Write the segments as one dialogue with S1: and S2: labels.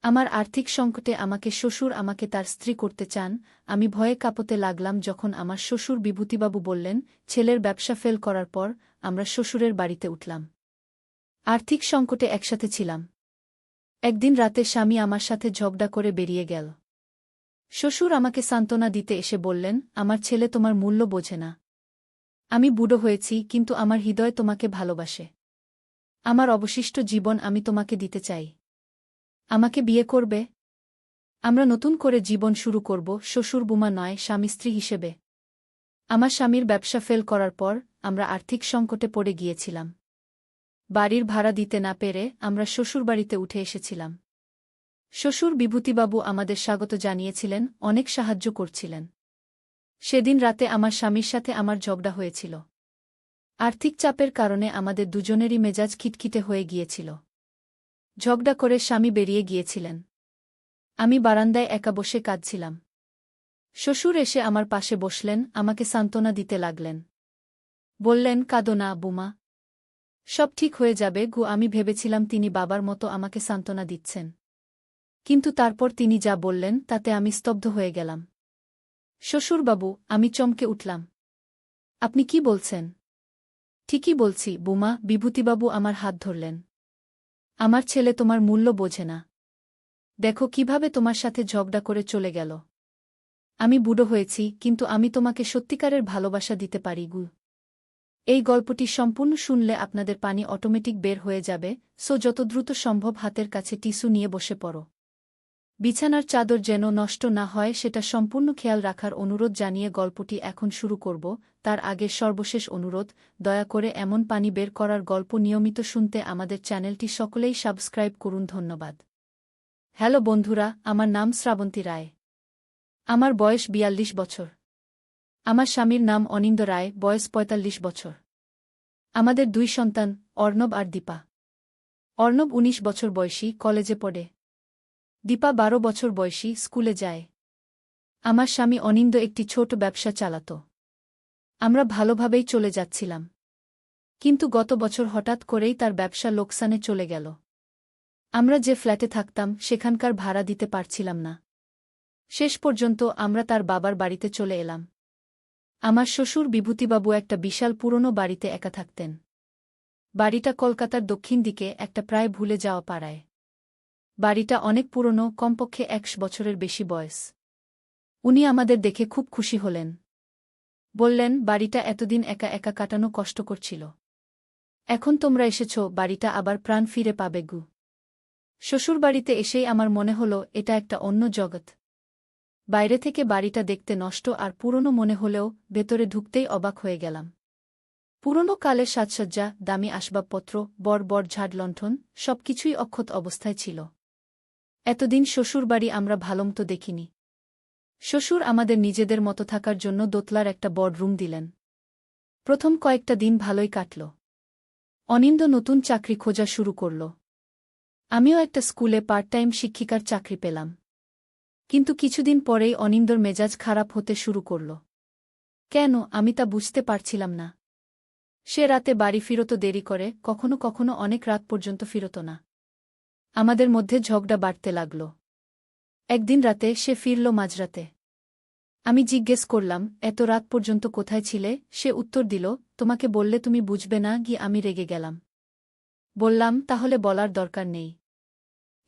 S1: আমার আর্থিক সংকটে আমাকে শ্বশুর আমাকে তার স্ত্রী করতে চান। আমি ভয়ে কাঁপতে লাগলাম যখন আমার শ্বশুর বিভূতিবাবু বললেন, ছেলের ব্যবসা ফেল করার পর আমরা শ্বশুরের বাড়িতে উঠলাম। আর্থিক সংকটে একসাথে ছিলাম। একদিন রাতে স্বামী আমার সাথে ঝগড়া করে বেরিয়ে গেল। শ্বশুর আমাকে সান্ত্বনা দিতে এসে বললেন, আমার ছেলে তোমার মূল্য বোঝে না। আমি বুড়ো হয়েছি, কিন্তু আমার হৃদয় তোমাকে ভালোবাসে। আমার অবশিষ্ট জীবন আমি তোমাকে দিতে চাই। আমাকে বিয়ে করবে? আমরা নতুন করে জীবন শুরু করব, শ্বশুর বুমা নয়, স্বামী স্ত্রী হিসেবে। আমার স্বামীর ব্যবসা ফেল করার পর আমরা আর্থিক সংকটে পড়ে গিয়েছিলাম। বাড়ির ভাড়া দিতে না পেরে আমরা শ্বশুরবাড়িতে উঠে এসেছিলাম। শ্বশুর বিভূতিবাবু আমাদের স্বাগত জানিয়েছিলেন, অনেক সাহায্য করছিলেন। সেদিন রাতে আমার স্বামীর সাথে আমার ঝগড়া হয়েছিল। আর্থিক চাপের কারণে আমাদের দুজনেরই মেজাজ খিটখিটে হয়ে গিয়েছিল। ঝগড়া করে স্বামী বেরিয়ে গিয়েছিলেন। আমি বারান্দায় একা বসে কাঁদছিলাম। শ্বশুর এসে আমার পাশে বসলেন, আমাকে সান্ত্বনা দিতে লাগলেন। বললেন, কাঁদো না বুমা, সব ঠিক হয়ে যাবে গু। আমি ভেবেছিলাম তিনি বাবার মতো আমাকে সান্ত্বনা দিচ্ছেন, কিন্তু তারপর তিনি যা বললেন তাতে আমি স্তব্ধ হয়ে গেলাম। শ্বশুরবাবু, আমি চমকে উঠলাম। আপনি কি বলছেন? ঠিকই বলছি বুমা। বিভূতিবাবু আমার হাত ধরলেন। আমার ছেলে তোমার মূল্য বোঝে না। দেখো কিভাবে তোমার সাথে ঝগড়া করে চলে গেল। আমি বুড়ো হয়েছি, কিন্তু আমি তোমাকে সত্যিকারের ভালোবাসা দিতে পারি গু। এই গল্পটি সম্পূর্ণ শুনলে আপনাদের পানি অটোমেটিক বের হয়ে যাবে, সো যত দ্রুত সম্ভব হাতের কাছে টিস্যু নিয়ে বসে পড়ো। বিছানার চাদর যেন নষ্ট না হয় সেটা সম্পূর্ণ খেয়াল রাখার অনুরোধ জানিয়ে গল্পটি এখন শুরু করব। তার আগে সর্বশেষ অনুরোধ, দয়া করে এমন পানি বের করার গল্প নিয়মিত শুনতে আমাদের চ্যানেলটি সকলেই সাবস্ক্রাইব করুন। ধন্যবাদ। হ্যালো বন্ধুরা, আমার নাম শ্রাবন্তী রায়। আমার বয়স ৪২ বছর। আমার স্বামীর নাম অনিন্দ রায়, বয়স ৪৫ বছর। আমাদের ২ সন্তান, অর্ণব আর দীপা। অর্ণব ১৯ বছর বয়সী, কলেজে পড়ে। দীপা ১২ বছর বয়সী, স্কুলে যায়। আমার স্বামী অনিন্দ একটি ছোট ব্যবসা চালাত। আমরা ভালোভাবেই চলে যাচ্ছিলাম, কিন্তু গত বছর হঠাৎ করেই তার ব্যবসা লোকসানে চলে গেল। আমরা যে ফ্ল্যাটে থাকতাম সেখানকার ভাড়া দিতে পারছিলাম না। শেষ পর্যন্ত আমরা তার বাবার বাড়িতে চলে এলাম। আমার শ্বশুর বিভূতিবাবু একটা বিশাল পুরনো বাড়িতে একা থাকতেন। বাড়িটা কলকাতার দক্ষিণ দিকে একটা প্রায় ভুলে যাওয়া পাড়ায়। বাড়িটা অনেক পুরনো, কমপক্ষে ১০০ বছরের বেশি বয়স। উনি আমাদের দেখে খুব খুশি হলেন। বললেন, বাড়িটা এতদিন একা একা কাটানো কষ্টকর ছিল। এখন তোমরা এসেছ, বাড়িটা আবার প্রাণ ফিরে পাবে গু। শ্বশুরবাড়িতে এসেই আমার মনে হলো এটা একটা অন্য জগৎ। বাইরে থেকে বাড়িটা দেখতে নষ্ট আর পুরনো মনে হলেও ভেতরে ঢুকতেই অবাক হয়ে গেলাম। পুরনো কালের সাজসজ্জা, দামি আসবাবপত্র, বড় বড় ঝাড়লণ্ঠন, সবকিছুই অক্ষত অবস্থায় ছিল। এতদিন শ্বশুরবাড়ি আমরা ভালোমতো দেখিনি। শ্বশুর আমাদের নিজেদের মতো থাকার জন্য দোতলার একটা বড় রুম দিলেন। প্রথম কয়েকটা দিন ভালোই কাটল। অনিন্দ নতুন চাকরি খোঁজা শুরু করল। আমিও একটা স্কুলে পার্ট টাইম শিক্ষিকার চাকরি পেলাম। কিন্তু কিছুদিন পরেই অনিন্দর মেজাজ খারাপ হতে শুরু করল। কেন, আমি তা বুঝতে পারছিলাম না। সে রাতে বাড়ি ফিরত দেরি করে, কখনো কখনো অনেক রাত পর্যন্ত ফিরত না। আমাদের মধ্যে ঝগড়া বাড়তে লাগল। একদিন রাতে সে ফিরল মাঝরাতে। আমি জিজ্ঞেস করলাম, এত রাত পর্যন্ত কোথায় ছিলে? সে উত্তর দিল, তোমাকে বললে তুমি বুঝবে না গি। আমি রেগে গেলাম। বললাম, তাহলে বলার দরকার নেই।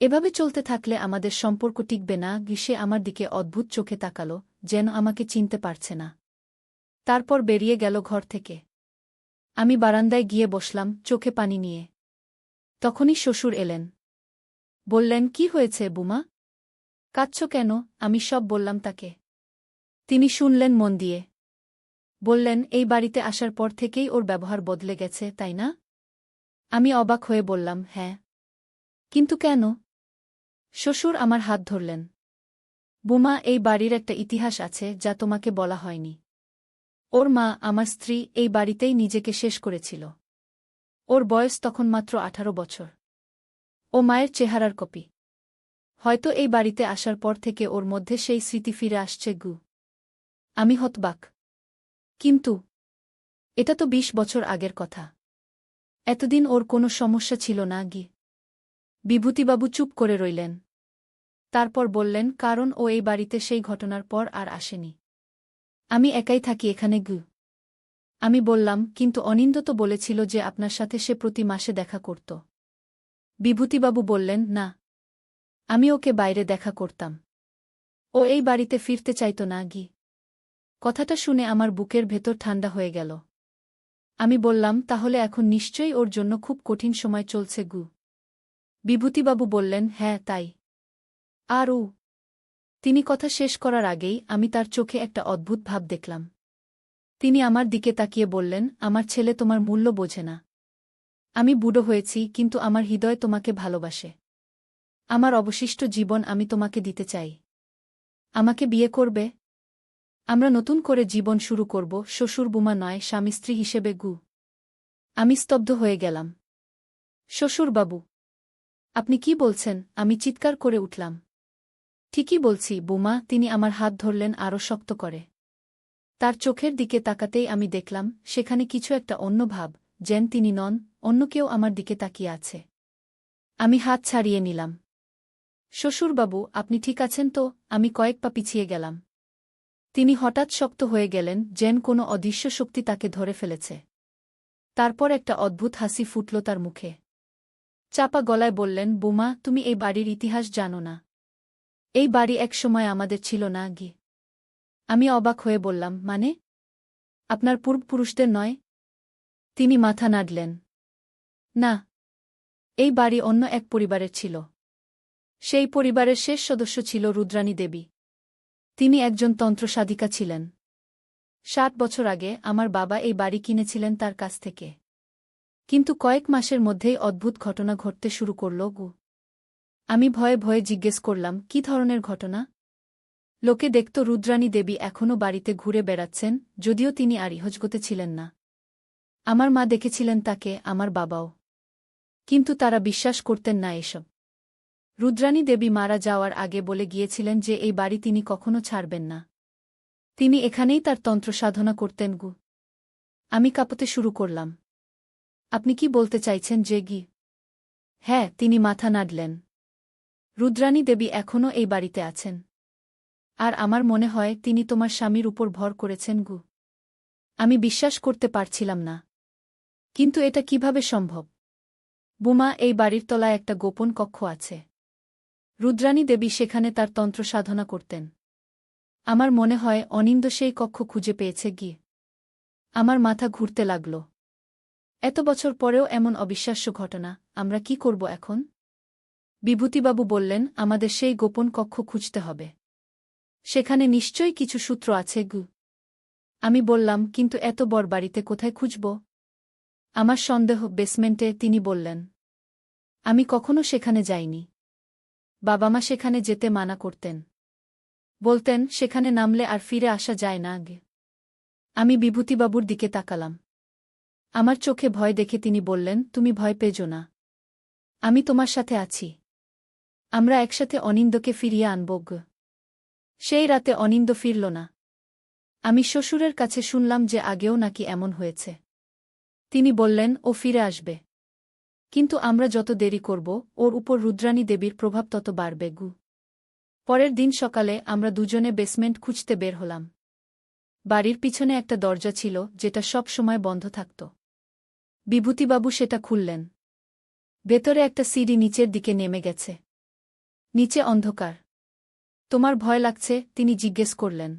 S1: এভাবে চলতে থাকলে আমাদের সম্পর্ক টিকবে না গি। সে আমার দিকে অদ্ভুত চোখে তাকালো, যেন আমাকে চিনতে পারছে না। তারপর বেরিয়ে গেল ঘর থেকে। আমি বারান্দায় গিয়ে বসলাম, চোখে পানি নিয়ে। তখনই শ্বশুর এলেন। বললেন, কি হয়েছে বুমা? কাঁদছ কেন? আমি সব বললাম তাকে। তিনি শুনলেন মন দিয়ে। বললেন, এই বাড়িতে আসার পর থেকেই ওর ব্যবহার বদলে গেছে, তাই না? আমি অবাক হয়ে বললাম, হ্যাঁ। কিন্তু কেন? শ্বশুর আমার হাত ধরলেন। বুমা, এই বাড়ির একটা ইতিহাস আছে যা তোমাকে বলা হয়নি। ওর মা, আমার স্ত্রী, এই বাড়িতেই নিজেকে শেষ করেছিল। ওর বয়স তখন মাত্র ১৮ বছর। ও মায়ের চেহারার কপি। হয়তো এই বাড়িতে আসার পর থেকে ওর মধ্যে সেই স্মৃতি ফিরে আসছে গু। আমি হতবাক। কিন্তু এটা তো ২০ বছর আগের কথা। এতদিন ওর কোনো সমস্যা ছিল না গি। বিভূতিবাবু চুপ করে রইলেন। তারপর বললেন, কারণ ও এই বাড়িতে সেই ঘটনার পর আর আসেনি। আমি একাই থাকি এখানে গু। আমি বললাম, কিন্তু অনিন্দ তো বলেছিল যে আপনার সাথে সে প্রতি মাসে দেখা করত। বিভূতিবাবু বললেন, না। আমি ওকে বাইরে দেখা করতাম। ও এই বাড়িতে ফিরতে চাইত না গি। কথাটা শুনে আমার বুকের ভেতর ঠান্ডা হয়ে গেল। আমি বললাম, তাহলে এখন নিশ্চয়ই ওর জন্য খুব কঠিন সময় চলছে গু। বিভূতিবাবু বললেন, হ্যাঁ তাই। আর ও। তিনি কথা শেষ করার আগেই আমি তার চোখে একটা অদ্ভুত ভাব দেখলাম। তিনি আমার দিকে তাকিয়ে বললেন, আমার ছেলে তোমার মূল্য বোঝে না। আমি বুড়ো হয়েছি, কিন্তু আমার হৃদয় তোমাকে ভালোবাসে। আমার অবশিষ্ট জীবন আমি তোমাকে দিতে চাই। আমাকে বিয়ে করবে? আমরা নতুন করে জীবন শুরু করব, শ্বশুর বুমা নয়, স্বামী স্ত্রী হিসেবে গু। আমি স্তব্ধ হয়ে গেলাম। শ্বশুরবাবু, আপনি কি বলছেন? আমি চিৎকার করে উঠলাম। ঠিকই বলছি বুমা। তিনি আমার হাত ধরলেন আরও শক্ত করে। তার চোখের দিকে তাকাতেই আমি দেখলাম সেখানে কিছু একটা অন্য ভাব, যেন তিনি নন, অন্য কেউ আমার দিকে তাকিয়ে আছে। আমি হাত ছাড়িয়ে নিলাম। শ্বশুরবাবু, আপনি ঠিক আছেন তো? আমি কয়েক পা পিছিয়ে গেলাম। তিনি হঠাৎ শক্ত হয়ে গেলেন, যেন কোনো অদৃশ্য শক্তি তাকে ধরে ফেলেছে। তারপর একটা অদ্ভুত হাসি ফুটল তার মুখে। চাপা গলায় বললেন, বুমা, তুমি এই বাড়ির ইতিহাস জানো না। এই বাড়ি একসময় আমাদের ছিল না গি। আমি অবাক হয়ে বললাম, মানে? আপনার পূর্বপুরুষদের নয়? তিনি মাথা নাড়লেন। না। এই বাড়ি অন্য এক পরিবারের ছিল। সেই পরিবারের শেষ সদস্য ছিল রুদ্রাণী দেবী। তিনি একজন তন্ত্রসাধিকা ছিলেন। 60 বছর আগে আমার বাবা এই বাড়ি কিনেছিলেন তার কাছ থেকে। কিন্তু কয়েক মাসের মধ্যেই অদ্ভুত ঘটনা ঘটতে শুরু করল গু। আমি ভয়ে ভয়ে জিজ্ঞেস করলাম, কি ধরনের ঘটনা? লোকে দেখত রুদ্রাণী দেবী এখনও বাড়িতে ঘুরে বেড়াচ্ছেন, যদিও তিনি আর ইহজগতে ছিলেন না। আমার মা দেখেছিলেন তাকে, আমার বাবাও। কিন্তু তারা বিশ্বাস করতেন না এসব। রুদ্রাণী দেবী মারা যাওয়ার আগে বলে গিয়েছিলেন যে এই বাড়ি তিনি কখনো ছাড়বেন না। তিনি এখানেই তার তন্ত্রসাধনা করতেন গু। আমি কাঁপতে শুরু করলাম। আপনি কি বলতে চাইছেন যে গি? হ্যাঁ, তিনি মাথা নাড়লেন। রুদ্রাণী দেবী এখনও এই বাড়িতে আছেন। আর আমার মনে হয় তিনি তোমার স্বামীর উপর ভর করেছেন গু। আমি বিশ্বাস করতে পারছিলাম না। কিন্তু এটা কিভাবে সম্ভব? বুমা, এই বাড়ির তলায় একটা গোপন কক্ষ আছে। রুদ্রাণী দেবী সেখানে তার তন্ত্র সাধনা করতেন। আমার মনে হয় অনিন্দ সেই কক্ষ খুঁজে পেয়েছে গিয়ে। আমার মাথা ঘুরতে লাগল। এত বছর পরেও এমন অবিশ্বাস্য ঘটনা, আমরা কি করব এখন? বিভূতিবাবু বললেন, আমাদের সেই গোপন কক্ষ খুঁজতে হবে। সেখানে নিশ্চয়ই কিছু সূত্র আছে গু। আমি বললাম, কিন্তু এত বড় বাড়িতে কোথায় খুঁজব? আমার সন্দেহ বেসমেন্টে। তিনি বললেন, আমি কখনো সেখানে যাইনি। বাবা মা সেখানে যেতে মানা করতেন। বলতেন সেখানে নামলে আর ফিরে আসা যায় না আগে। আমি বিভূতিবাবুর দিকে তাকালাম। আমার চোখে ভয় দেখে তিনি বললেন, তুমি ভয় পেজো না। আমি তোমার সাথে আছি। আমরা একসাথে অনিন্দকে ফিরিয়ে আনব গ। সেই রাতে অনিন্দ ফিরল না। আমি শ্বশুরের কাছে শুনলাম যে আগেও নাকি এমন হয়েছে। তিনি বললেন, ও ফিরে আসবে। কিন্তু আমরা যত দেরি করব, ওর উপর রুদ্রাণী দেবীর প্রভাব তত বাড়বে গু। পরের দিন সকালে আমরা দুজনে বেসমেন্ট খুঁজতে বের হলাম। বাড়ির পিছনে একটা দরজা ছিল, যেটা সব সময় বন্ধ থাকত। বিভূতিবাবু সেটা খুললেন। ভেতরে একটা সিঁড়ি নিচের দিকে নেমে গেছে। নিচে অন্ধকার। তোমার ভয় লাগছে? তিনি জিজ্ঞেস করলেন।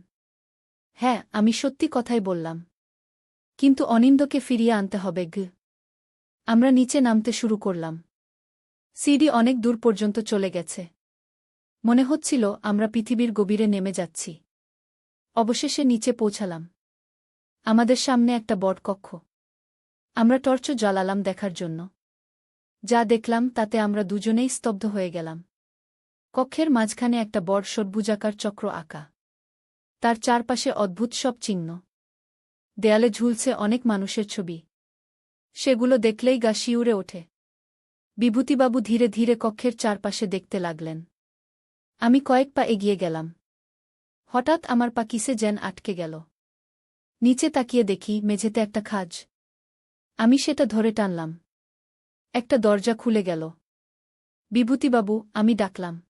S1: হ্যাঁ, আমি সত্যি কথাই বললাম। কিন্তু অনিন্দকে ফিরিয়ে আনতে হবে গ। আমরা নিচে নামতে শুরু করলাম। সিঁড়ি অনেক দূর পর্যন্ত চলে গেছে। মনে হচ্ছিল আমরা পৃথিবীর গভীরে নেমে যাচ্ছি। অবশেষে নিচে পৌঁছালাম। আমাদের সামনে একটা বড় কক্ষ। আমরা টর্চ জ্বালালাম দেখার জন্য। যা দেখলাম তাতে আমরা দুজনেই স্তব্ধ হয়ে গেলাম। কক্ষের মাঝখানে একটা বড় ষটভুজাকার চক্র আঁকা। তার চারপাশে অদ্ভুত সব চিহ্ন। দেয়ালে ঝুলছে অনেক মানুষের ছবি। সেগুলো দেখলেই গা শিউরে ওঠে। বিভূতিবাবু ধীরে ধীরে কক্ষের চারপাশে দেখতে লাগলেন। আমি কয়েক পা এগিয়ে গেলাম। হঠাৎ আমার পা কিসে যেন আটকে গেল। নিচে তাকিয়ে দেখি মেঝেতে একটা খাঁজ। আমি সেটা ধরে টানলাম। একটা দরজা খুলে গেল। বিভূতিবাবু, আমি ডাকলাম।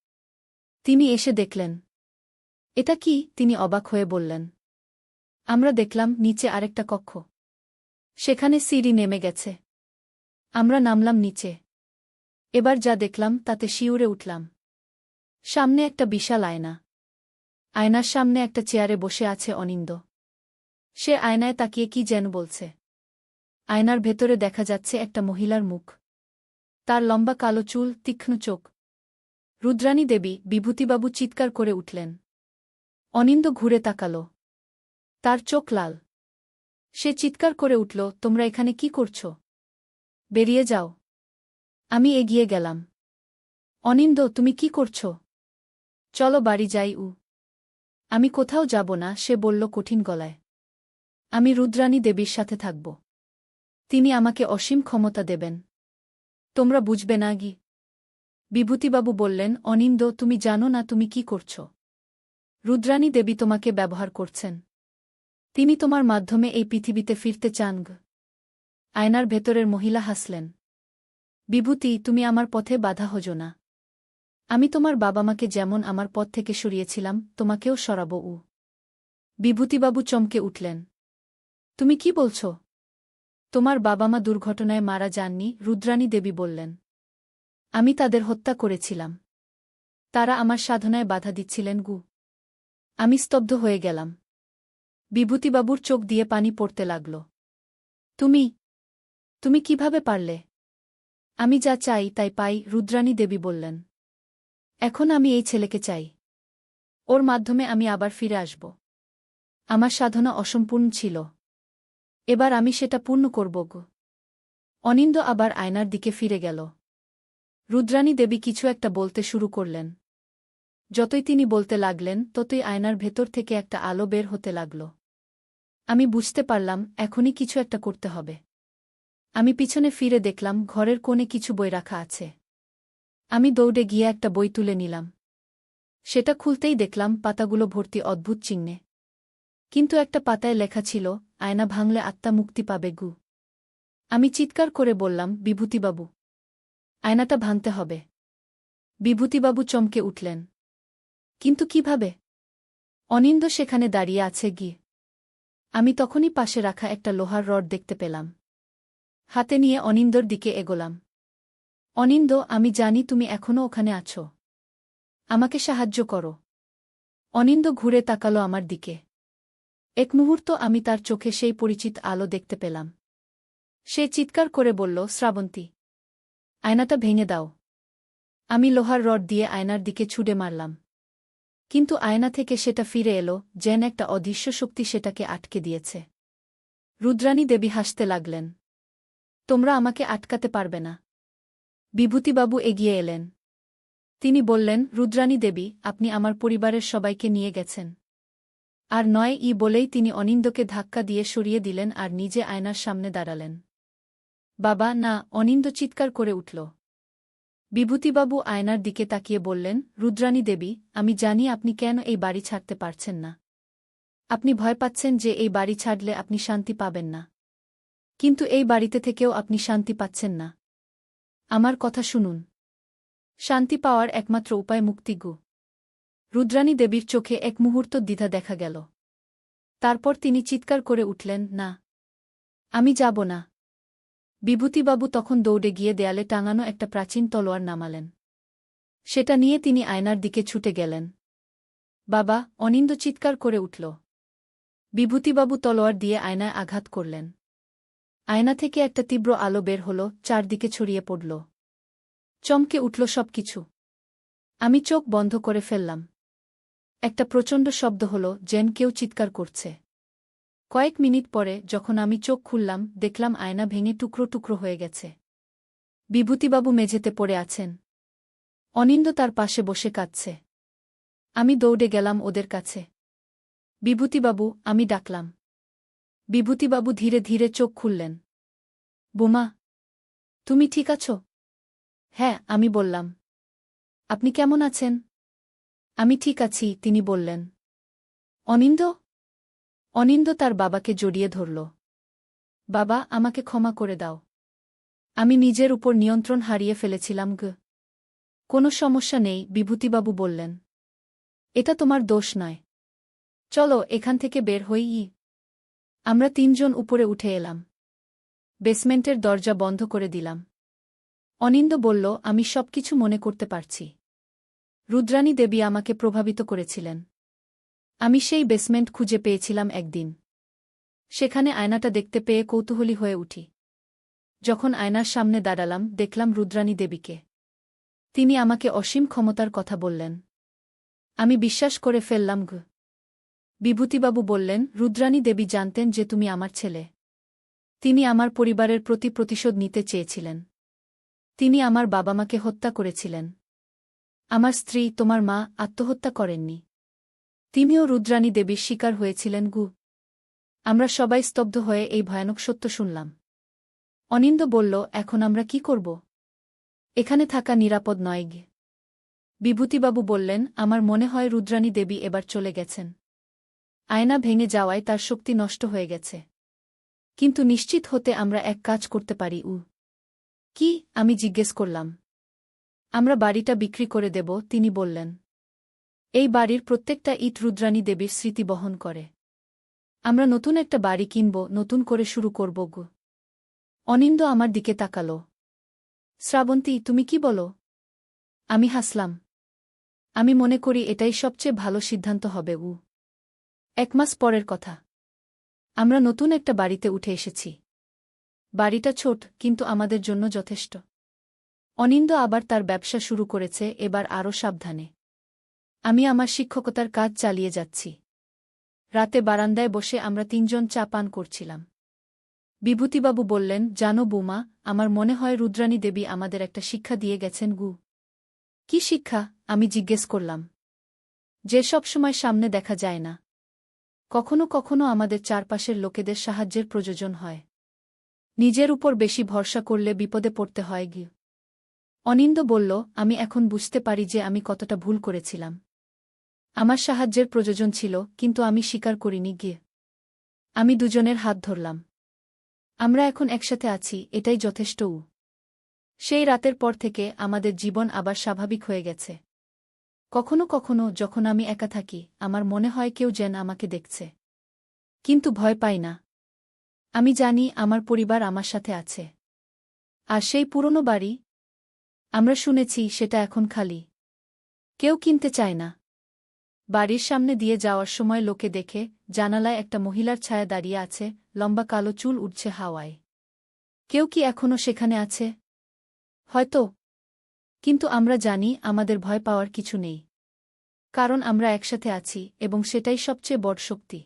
S1: তিনি এসে দেখলেন। এটা কি? তিনি অবাক হয়ে বললেন। আমরা দেখলাম নিচে আরেকটা কক্ষ। সেখানে সিঁড়ি নেমে গেছে। আমরা নামলাম নিচে। এবার যা দেখলাম তাতে শিউরে উঠলাম। সামনে একটা বিশাল আয়না। আয়নার সামনে একটা চেয়ারে বসে আছে অনিন্দ। সে আয়নায় তাকিয়ে কি যেন বলছে। আয়নার ভেতরে দেখা যাচ্ছে একটা মহিলার মুখ। তার লম্বা কালো চুল, তীক্ষ্ণ চোখ। রুদ্রাণী দেবী! বিভূতিবাবু চিৎকার করে উঠলেন। অনিন্দ ঘুরে তাকাল। তার চোখ লাল। সে চিৎকার করে উঠল, তোমরা এখানে কি করছ? বেরিয়ে যাও। আমি এগিয়ে গেলাম। অনিন্দ, তুমি কি করছ? চলো বাড়ি যাই। আমি কোথাও যাব না, সে বলল কঠিন গলায়। আমি রুদ্রাণী দেবীর সাথে থাকব। তিনি আমাকে অসীম ক্ষমতা দেবেন। তোমরা বুঝবে না গি। বিভূতিবাবু বললেন, অনিন্দ, তুমি জানো না তুমি কি করছ? রুদ্রাণী দেবী তোমাকে ব্যবহার করছেন। তিনি তোমার মাধ্যমে এই পৃথিবীতে ফিরতে চান। আয়নার ভেতরের মহিলা হাসলেন। বিভূতি, তুমি আমার পথে বাধা হজো না। আমি তোমার বাবা-মাকে যেমন আমার পথ থেকে সরিয়েছিলাম, তোমাকেও সরাব। বিভূতিবাবু চমকে উঠলেন। তুমি কি বলছ? তোমার বাবা-মা দুর্ঘটনায় মারা যাননি, রুদ্রাণী দেবী বললেন। আমি তাদের হত্যা করেছিলাম। তারা আমার সাধনায় বাধা দিচ্ছিলেন। আমি স্তব্ধ হয়ে গেলাম। বিভূতিবাবুর চোখ দিয়ে পানি পড়তে লাগল। তুমি কিভাবে পারলে? আমি যা চাই তাই পাই, রুদ্রাণী দেবী বললেন। এখন আমি এই ছেলেকে চাই। ওর মাধ্যমে আমি আবার ফিরে আসব। আমার সাধনা অসম্পূর্ণ ছিল। এবার আমি সেটা পূর্ণ করব। অনিন্দ আবার আয়নার দিকে ফিরে গেল। রুদ্রাণী দেবী কিছু একটা বলতে শুরু করলেন। যতই তিনি বলতে লাগলেন ততই আয়নার ভেতর থেকে একটা আলো বের হতে লাগল। আমি বুঝতে পারলাম এখনই কিছু একটা করতে হবে। আমি পিছনে ফিরে দেখলাম ঘরের কোণে কিছু বই রাখা আছে। আমি দৌড়ে গিয়ে একটা বই তুলে নিলাম। সেটা খুলতেই দেখলাম পাতাগুলো ভর্তি অদ্ভুত চিহ্নে। কিন্তু একটা পাতায় লেখা ছিল, আয়না ভাঙলে আত্মা মুক্তি পাবে। আমি চিৎকার করে বললাম, বিভূতিবাবু, আয়নাটা ভাঙতে হবে। বিভূতিবাবু চমকে উঠলেন। কিন্তু কিভাবে? অনিন্দ সেখানে দাঁড়িয়ে আছে। আমি তখনই পাশে রাখা একটা লোহার রড দেখতে পেলাম। হাতে নিয়ে অনিন্দর দিকে এগোলাম। অনিন্দ, আমি জানি তুমি এখনও ওখানে আছো। আমাকে সাহায্য করো। অনিন্দ ঘুরে তাকালো আমার দিকে। এক মুহূর্ত আমি তার চোখে সেই পরিচিত আলো দেখতে পেলাম। সে চিৎকার করে বলল, শ্রাবন্তী, আয়নাটা ভেঙে দাও। আমি লোহার রড দিয়ে আয়নার দিকে ছুড়ে মারলাম। কিন্তু আয়না থেকে সেটা ফিরে এলো, যেন একটা অদৃশ্য শক্তি সেটাকে আটকে দিয়েছে। রুদ্রাণী দেবী হাসতে লাগলেন। তোমরা আমাকে আটকাতে পারবে না। বিভূতিবাবু এগিয়ে এলেন। তিনি বললেন, রুদ্রাণী দেবী, আপনি আমার পরিবারের সবাইকে নিয়ে গেছেন। আর নয় বলেই তিনি অনিন্দকে ধাক্কা দিয়ে সরিয়ে দিলেন আর নিজে আয়নার সামনে দাঁড়ালেন। বাবা, না! অনিন্দ চিৎকার করে উঠল। বিভূতিবাবু আয়নার দিকে তাকিয়ে বললেন, রুদ্রাণী দেবী, আমি জানি আপনি কেন এই বাড়ি ছাড়তে পারছেন না। আপনি ভয় পাচ্ছেন যে এই বাড়ি ছাড়লে আপনি শান্তি পাবেন না। কিন্তু এই বাড়িতে থেকেও আপনি শান্তি পাচ্ছেন না। আমার কথা শুনুন। শান্তি পাওয়ার একমাত্র উপায় মুক্তি। রুদ্রাণী দেবীর চোখে এক মুহূর্ত দ্বিধা দেখা গেল। তারপর তিনি চিৎকার করে উঠলেন, না, আমি যাব না। বিভূতিবাবু তখন দৌড়ে গিয়ে দেয়ালে টাঙানো একটা প্রাচীন তলোয়ার নামালেন। সেটা নিয়ে তিনি আয়নার দিকে ছুটে গেলেন। বাবা! অনিন্দ চিৎকার করে উঠল। বিভূতিবাবু তলোয়ার দিয়ে আয়নায় আঘাত করলেন। আয়না থেকে একটা তীব্র আলো বের হল, চারদিকে ছড়িয়ে পড়ল। চমকে উঠল সবকিছু। আমি চোখ বন্ধ করে ফেললাম। একটা প্রচণ্ড শব্দ হল, যেন কেউ চিৎকার করছে। কয়েক মিনিট পরে যখন আমি চোখ খুললাম, দেখলাম আয়না ভেঙে টুকরো টুকরো হয়ে গেছে। বিভূতিবাবু মেঝেতে পড়ে আছেন। অনিন্দ তার পাশে বসে কাঁদছে। আমি দৌড়ে গেলাম ওদের কাছে। বিভূতিবাবু, আমি ডাকলাম। বিভূতিবাবু ধীরে ধীরে চোখ খুললেন। বোমা, তুমি ঠিক আছো? হ্যাঁ, আমি বললাম। আপনি কেমন আছেন? আমি ঠিক আছি, তিনি বললেন। অনিন্দ? অনিন্দ তার বাবাকে জড়িয়ে ধরল। বাবা, আমাকে ক্ষমা করে দাও। আমি নিজের উপর নিয়ন্ত্রণ হারিয়ে ফেলেছিলাম। কোনো সমস্যা নেই, বিভূতিবাবু বললেন। এটা তোমার দোষ নয়। চলো এখান থেকে বের হই। আমরা তিনজন উপরে উঠে এলাম। বেসমেন্টের দরজা বন্ধ করে দিলাম। অনিন্দ বলল, আমি সবকিছু মনে করতে পারছি। রুদ্রাণী দেবী আমাকে প্রভাবিত করেছিলেন। আমি সেই বেসমেন্ট খুঁজে পেয়েছিলাম একদিন। সেখানে আয়নাটা দেখতে পেয়ে কৌতূহলী হয়ে উঠি। যখন আয়নার সামনে দাঁড়ালাম দেখলাম রুদ্রাণী দেবীকে। তিনি আমাকে অসীম ক্ষমতার কথা বললেন। আমি বিশ্বাস করে ফেললাম। বিভূতিবাবু বললেন, রুদ্রাণী দেবী জানতেন যে তুমি আমার ছেলে। তিনি আমার পরিবারের প্রতি প্রতিশোধ নিতে চেয়েছিলেন। তিনি আমার বাবা-মাকে হত্যা করেছিলেন। আমার স্ত্রী, তোমার মা, আত্মহত্যা করেননি। তিনিও রুদ্রাণী দেবীর শিকার হয়েছিলেন। আমরা সবাই স্তব্ধ হয়ে এই ভয়ানক সত্য শুনলাম। অনিন্দ বলল, এখন আমরা কি করব? এখানে থাকা নিরাপদ নয়। বিভূতিবাবু বললেন, আমার মনে হয় রুদ্রাণী দেবী এবার চলে গেছেন। আয়না ভেঙে যাওয়ায় তার শক্তি নষ্ট হয়ে গেছে। কিন্তু নিশ্চিত হতে আমরা এক কাজ করতে পারি। কি? আমি জিজ্ঞেস করলাম। আমরা বাড়িটা বিক্রি করে দেব, তিনি বললেন। এই বাড়ির প্রত্যেকটা ইট রুদ্রাণী দেবীর স্মৃতি বহন করে। আমরা নতুন একটা বাড়ি কিনব, নতুন করে শুরু করব। অনিন্দ আমার দিকে তাকাল। শ্রাবন্তী, তুমি কি বলো? আমি হাসলাম। আমি মনে করি এটাই সবচেয়ে ভালো সিদ্ধান্ত হবে। 1 মাস পরের কথা। আমরা নতুন একটা বাড়িতে উঠে এসেছি। বাড়িটা ছোট, কিন্তু আমাদের জন্য যথেষ্ট। অনিন্দ আবার তার ব্যবসা শুরু করেছে, এবার আরও সাবধানে। আমি আমার শিক্ষকতার কাজ চালিয়ে যাচ্ছি। রাতে বারান্দায় বসে আমরা তিনজন চা পান করছিলাম। বিভূতিবাবু বললেন, জানো বৌমা, আমার মনে হয় রুদ্রাণী দেবী আমাদের একটা শিক্ষা দিয়ে গেছেন। কি শিক্ষা? আমি জিজ্ঞেস করলাম। যে সবসময় সামনে দেখা যায় না। কখনো কখনো আমাদের চারপাশের লোকেদের সাহায্যের প্রয়োজন হয়। নিজের উপর বেশি ভরসা করলে বিপদে পড়তে হয়। অনিন্দ বলল, আমি এখন বুঝতে পারি যে আমি কতটা ভুল করেছিলাম। আমার সাহায্যের প্রয়োজন ছিল, কিন্তু আমি স্বীকার করিনি। আমি দুজনের হাত ধরলাম। আমরা এখন একসাথে আছি, এটাই যথেষ্ট। সেই রাতের পর থেকে আমাদের জীবন আবার স্বাভাবিক হয়ে গেছে। কখনো কখনো যখন আমি একা থাকি, আমার মনে হয় কেউ যেন আমাকে দেখছে। কিন্তু ভয় পাই না। আমি জানি আমার পরিবার আমার সাথে আছে। আর সেই পুরনো বাড়ি? আমরা শুনেছি সেটা এখন খালি। কেউ কিনতে চায় না। বাড়ির সামনে দিয়ে যাওয়ার সময় লোকে দেখে জানালায় একটা মহিলার ছায়া দাঁড়িয়ে আছে, লম্বা কালো চুল উঠছে হাওয়ায়। কেউ কি এখনো সেখানে আছে? হয়তো। কিন্তু আমরা জানি আমাদের ভয় পাওয়ার কিছু নেই। কারণ আমরা একসাথে আছি, এবং সেটাই সবচেয়ে বড় শক্তি।